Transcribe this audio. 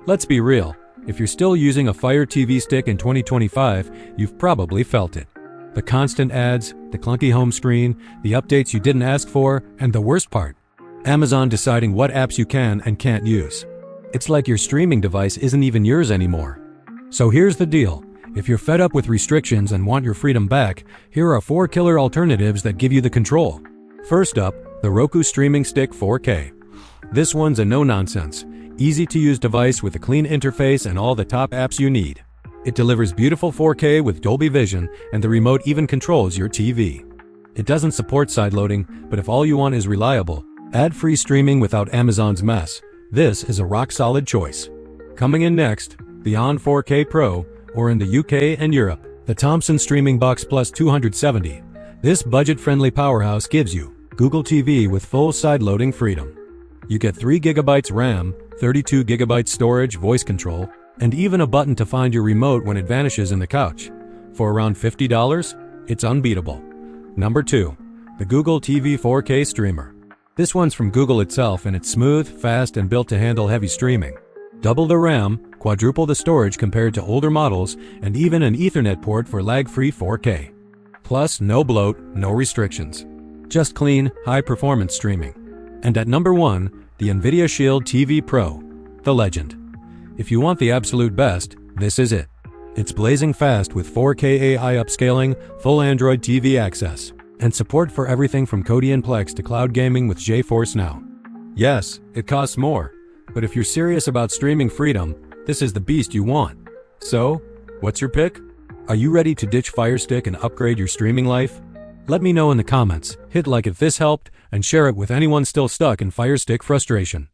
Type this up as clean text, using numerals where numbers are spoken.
Let's be real, if you're still using a Fire TV stick in 2025, you've probably felt it. The constant ads, the clunky home screen, the updates you didn't ask for, and the worst part, Amazon deciding what apps you can and can't use. It's like your streaming device isn't even yours anymore. So here's the deal. If you're fed up with restrictions and want your freedom back, here are 4 killer alternatives that give you the control. First up, the Roku Streaming Stick 4K. This one's a no-nonsense, easy-to-use device with a clean interface and all the top apps you need. It delivers beautiful 4K with Dolby Vision, and the remote even controls your TV. It doesn't support sideloading, but if all you want is reliable, ad-free streaming without Amazon's mess, this is a rock-solid choice. Coming in next, Beyond 4K Pro, or in the UK and Europe, the Thomson Streaming Box Plus 270. This budget-friendly powerhouse gives you Google TV with full sideloading freedom. You get 3 GB RAM, 32 GB storage, voice control, and even a button to find your remote when it vanishes in the couch. For around $50, it's unbeatable. Number 2. The Google TV 4K Streamer. This one's from Google itself, and it's smooth, fast, and built to handle heavy streaming. Double the RAM, quadruple the storage compared to older models, and even an Ethernet port for lag-free 4K. Plus, no bloat, no restrictions. Just clean, high-performance streaming. And at number 1, the NVIDIA Shield TV Pro, the legend. If you want the absolute best, this is it. It's blazing fast with 4K AI upscaling, full Android TV access, and support for everything from Kodi and Plex to cloud gaming with GeForce Now. Yes, it costs more, but if you're serious about streaming freedom, this is the beast you want. So, what's your pick? Are you ready to ditch Fire Stick and upgrade your streaming life? Let me know in the comments, hit like if this helped, and share it with anyone still stuck in Fire Stick frustration.